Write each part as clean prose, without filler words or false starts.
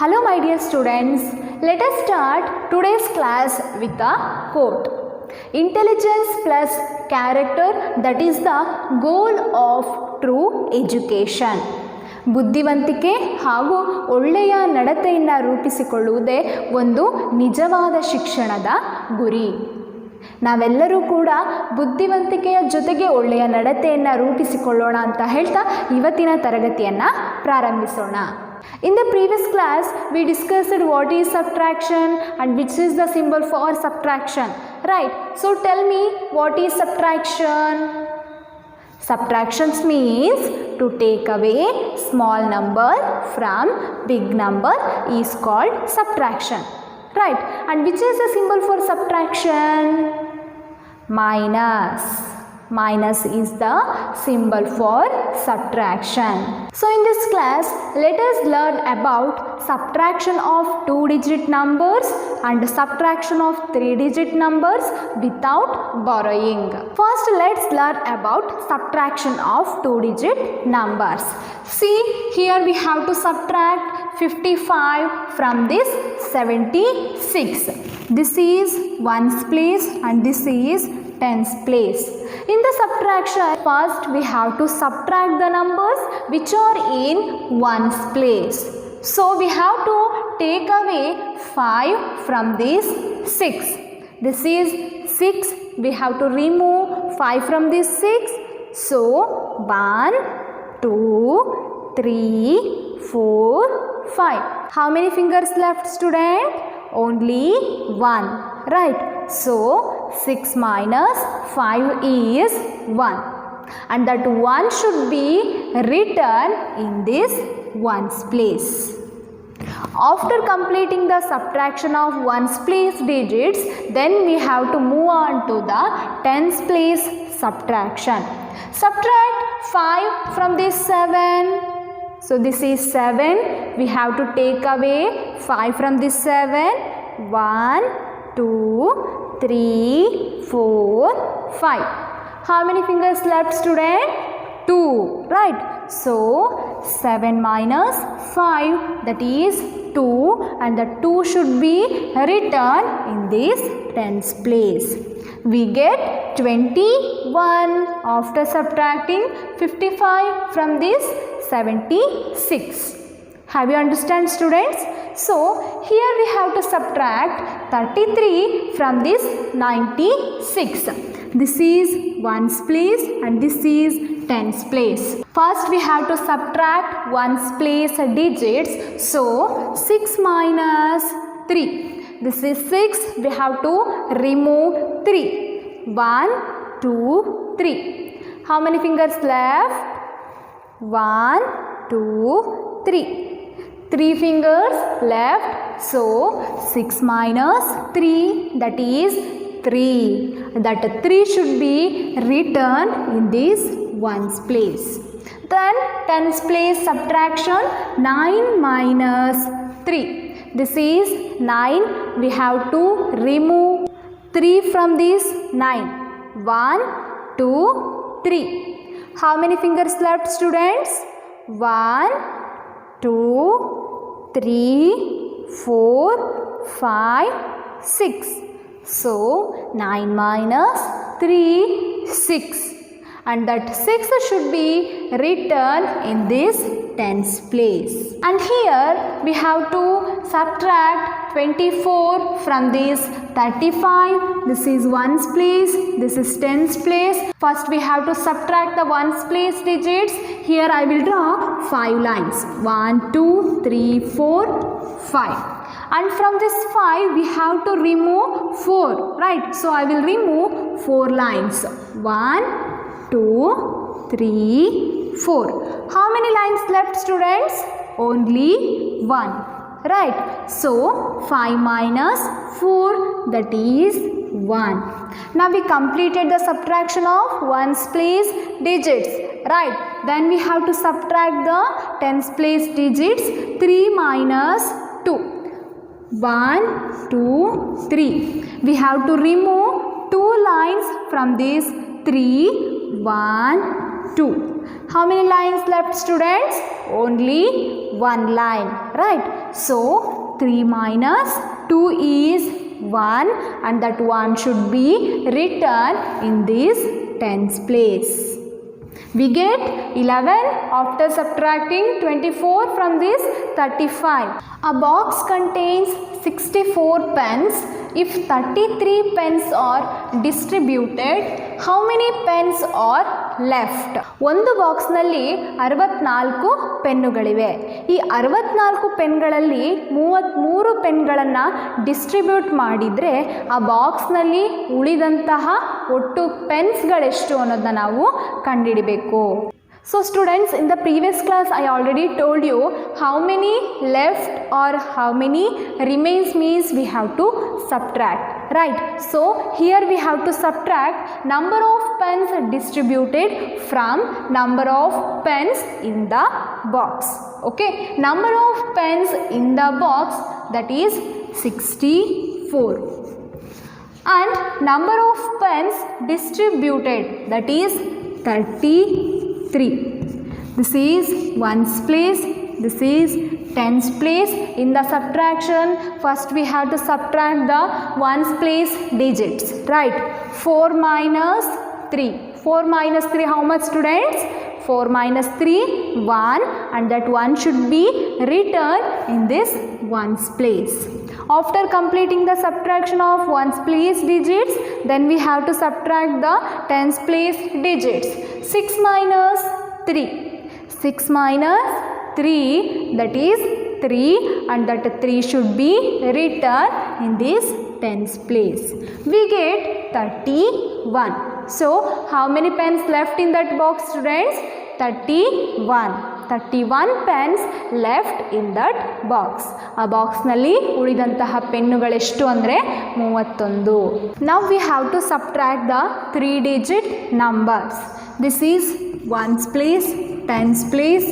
Hello my dear students, let us start today's class with a quote. Intelligence plus character, that is the goal of true education. ಬುದ್ಧಿವಂತಿಕೆ ಹಾಗೂ ಒಳ್ಳೆಯ ನಡತೆಯನ್ನು ರೂಪಿಸಿಕೊಳ್ಳುವುದೇ ಒಂದು ನಿಜವಾದ ಶಿಕ್ಷಣದ ಗುರಿ. ನಾವೆಲ್ಲರೂ ಕೂಡ ಬುದ್ಧಿವಂತಿಕೆಯ ಜೊತೆಗೆ ಒಳ್ಳೆಯ ನಡತೆಯನ್ನು ರೂಪಿಸಿಕೊಳ್ಳೋಣ ಅಂತ ಹೇಳ್ತಾ ಇವತ್ತಿನ ತರಗತಿಯನ್ನು ಪ್ರಾರಂಭಿಸೋಣ. In the previous class, we discussed what is subtraction and which is the symbol for subtraction. Right? So tell me, what is subtraction? Subtraction means to take away small number from big number is called subtraction. Right? And which is the symbol for subtraction? Minus. Minus is the symbol for subtraction. So in this class, let us learn about subtraction of 2-digit numbers and subtraction of 3-digit numbers without borrowing. First, let's learn about subtraction of 2-digit numbers. See, here we have to subtract 55 from this 76. This is ones place and this is tens place. In the subtraction, first we have to subtract the numbers which are in ones place. So we have to take away 5 from this 6. This is 6. We have to remove 5 from this 6. So 1, 2, 3, 4, 5. How many fingers left, student? Only 1. Right? So 6 minus 5 is 1. And that 1 should be written in this ones place. After completing the subtraction of ones place digits, then we have to move on to the tens place subtraction. Subtract 5 from this 7. So this is 7. We have to take away 5 from this 7. 1, 2, 3, 4, 5. How many fingers left, student? 2. Right? So 7 minus 5, that is 2, and the 2 should be written in this tens place. We get 21 after subtracting 55 from this 76. Have you understand, students? So here we have to subtract 33 from this 96. This is ones place and this is tens place. First we have to subtract ones place digits. So 6 minus 3. This is 6. We have to remove 3. 1, 2, 3. How many fingers left? 1, 2, 3. 3 fingers left. So 6 minus 3, that is 3. That 3 should be written in this ones place. Then tens place subtraction, 9 minus 3. This is 9. We have to remove 3 from this 9. 1, 2, 3. How many fingers left, students? 1, 2, 3, 4, 5, 6. So 9 minus 3, 6. And that 6 should be written in this tens place. And here we have to subtract 24 from this 35. This is ones place, this is tens place. First we have to subtract the ones place digits. Here I will draw 5 lines. 1, 2, 3, 4, 5. And from this 5 we have to remove 4. Right? So I will remove 4 lines. 1, 2, 3, 4. How many lines left, students? Only 1. Right? So 5 minus 4, that is 1. Now we completed the subtraction of ones place digits. Right? Then we have to subtract the tens place digits. 3 minus 2. 1, 2, 3. We have to remove 2 lines from this 3, 1, 2. How many lines left, students? Only one line, right? So 3 minus 2 is 1 and that 1 should be written in this tens place. We get 11 after subtracting 24 from this 35. A box contains 64 pens. If 33 pens are distributed, how many pens are left? ಒಂದು ಬಾಕ್ಸ್ನಲ್ಲಿ 64 ಪೆನ್ನುಗಳಿವೆ. ಈ 64 ಪೆನ್ಗಳಲ್ಲಿ 33 ಪೆನ್ಗಳನ್ನು distribute ಮಾಡಿದರೆ ಆ ಬಾಕ್ಸ್ನಲ್ಲಿ ಉಳಿದಂತಹ ಒಟ್ಟು ಪೆನ್ಸ್ಗಳೆಷ್ಟು ಅನ್ನೋದನ್ನ ನಾವು ಕಂಡುಹಿಡಿಬೇಕು. So students, in the previous class I already told you how many left or how many remains means we have to subtract, right? So here we have to subtract number of pens distributed from number of pens in the box. Okay, number of pens in the box, that is 64, and number of pens distributed, that is 33. This is ones place, this is tens place. In the subtraction, first we have to subtract the ones place digits, right? 4 minus 3. 4 minus 3, how much, students? 4 minus 3, 1, and that 1 should be written in this ones place. After completing the subtraction of ones place digits, then we have to subtract the tens place digits. 6 minus 3. 6 minus 3, that is 3, and that 3 should be written in this tens place. We get 31. So, how many pens left in that box, students? 31. 31 pens left in that box. ಆ ಬಾಕ್ಸ್ನಲ್ಲಿ ಉಳಿದಂತಹ ಪೆನ್ನುಗಳೆಷ್ಟು ಅಂದರೆ 31. Now we have to subtract the 3-digit numbers. This is ones place, tens place,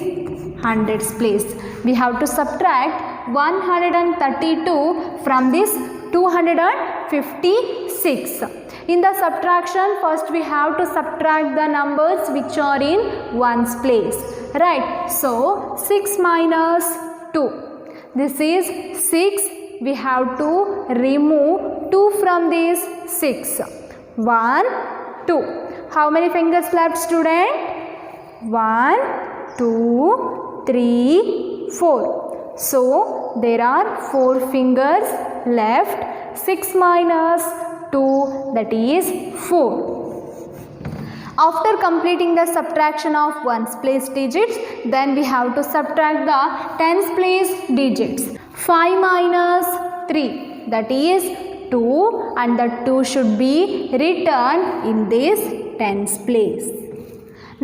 hundreds place. We have to subtract 132 from this 256. In the subtraction, first we have to subtract the numbers which are in ones place, right? So 6 minus 2, this is 6. We have to remove 2 from this 6. 1, 2. How many fingers left, student? 1, 2, 3, 4. So there are 4 fingers left. 6 minus 2, that is 4. After completing the subtraction of ones place digits, then we have to subtract the tens place digits. 5 minus 3, that is 2, and that 2 should be written in this tens place.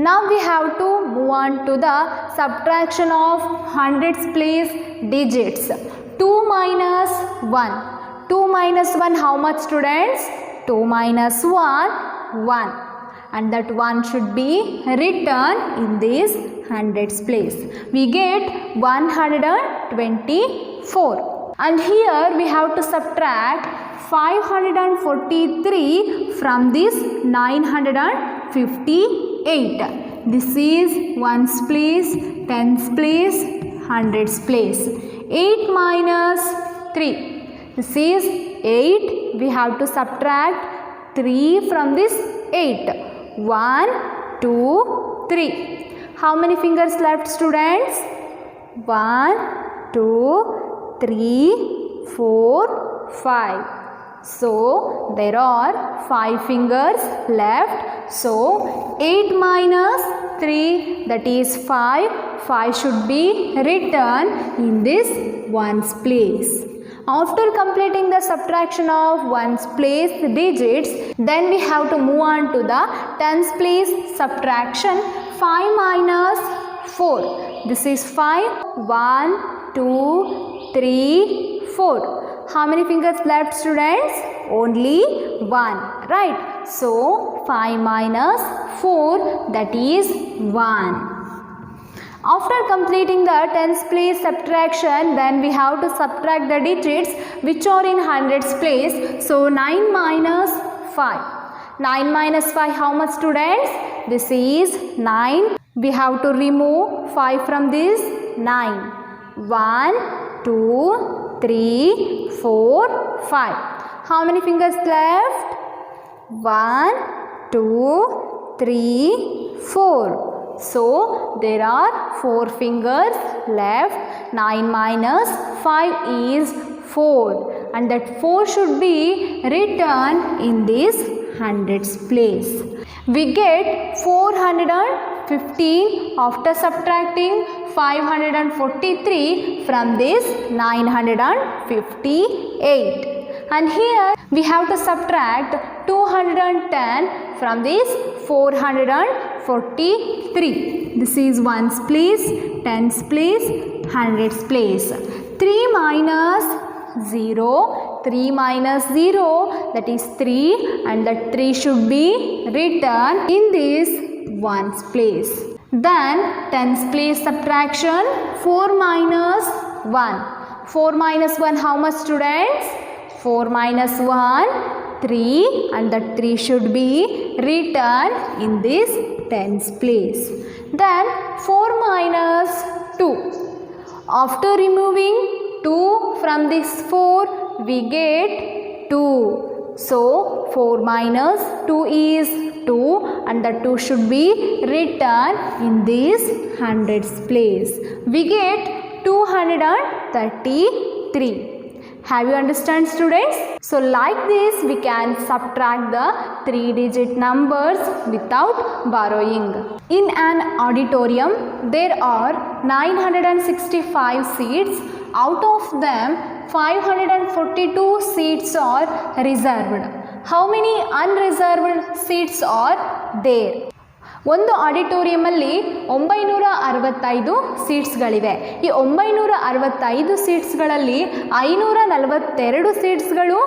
Now we have to move on to the subtraction of hundreds place digits. 2 minus 1. 2 minus 1, how much, students? 2 minus 1, 1. And that 1 should be written in this hundreds place. We get 124. And here we have to subtract 543 from this 958. This is ones place, tens place, hundreds place. 8 minus 3. This is 8. We have to subtract 3 from this 8. 1, 2, 3. How many fingers left, students? 1, 2, 3, 4, 5. So there are 5 fingers left. So 8 minus 3, that is 5. 5 should be written in this ones place. After completing the subtraction of ones place digits, then we have to move on to the tens place subtraction. 5 minus 4. This is 5. 1, 2, 3, 4. How many fingers left, students? Only 1, right? So 5 minus 4, that is 1. After completing the tens place subtraction, then we have to subtract the digits which are in hundreds place. So 9 minus 5. 9 minus 5, how much, students? This is 9. We have to remove 5 from this 9. 1, 2, 3, 4, 5. How many fingers left? 1, 2, 3, 4. So there are 4 fingers left. 9 minus 5 is 4. And that 4 should be written in this hundreds place. We get 415 after subtracting 543 from this 958. And here we have to subtract 210 from this 443. This is ones place, tens place, hundreds place. 3 minus 0, 3 minus 0, that is 3, and that 3 should be written in this ones place. Then tens place subtraction, 4 minus 1. 4 minus 1, how much, students? 4 minus 1, 3, and that 3 should be written in this tens place. Then 4 minus 2. After removing 2 from this 4, we get 2. So 4 minus 2 is 2, and the 2 should be written in this hundreds place. We get 233. Have you understand, students? So like this we can subtract the 3-digit numbers without borrowing. In an auditorium there are 965 seats. Out of them 542 seats are reserved. How many unreserved seats are there? ಒಂದು ಆಡಿಟೋರಿಯಮಲ್ಲಿ 965 ಸೀಟ್ಸ್ಗಳಿವೆ. ಈ 965 ಸೀಟ್ಸ್ಗಳಲ್ಲಿ 542 ಸೀಟ್ಸ್ಗಳು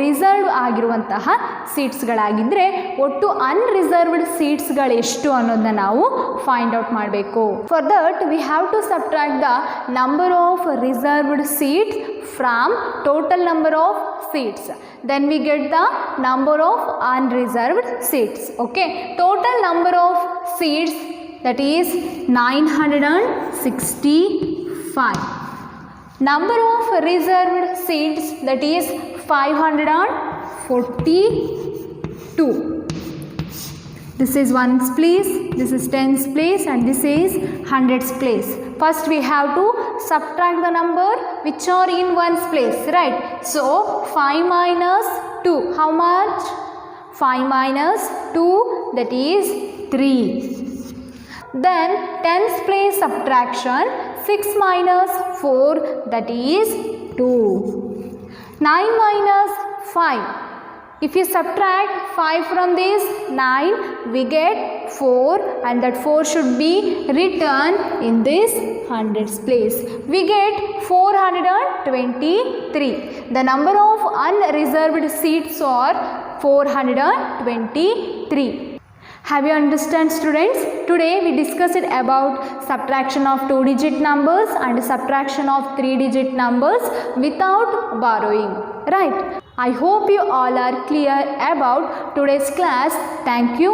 reserve ಆಗಿರುವಂತಹ ಸೀಟ್ಸ್ಗಳಾಗಿದ್ದರೆ ಒಟ್ಟು unreserved ಸೀಟ್ಸ್ಗಳು ಎಷ್ಟು ಅನ್ನೋದನ್ನ ನಾವು find out ಮಾಡಬೇಕು. For that we have to subtract the number of reserved seats from total number of seats. Then we get the number of unreserved seats. Okay, total number of seats, that is 965. Number of reserved seats, that is 542. This is ones place, this is tens place, and this is hundreds place. First we have to subtract the number which are in ones place, right? So 5 minus 2, how much? 5 minus 2, that is 3. Then tens place subtraction, 6 minus 4, that is 2. 9 minus 5. If you subtract 5 from this 9, we get 4, and that 4 should be written in this hundreds place. We get 423. The number of unreserved seats are 423. Have you understand, students? Today we discussed about subtraction of 2-digit numbers and subtraction of 3-digit numbers without borrowing, right? I hope you all are clear about today's class. Thank you.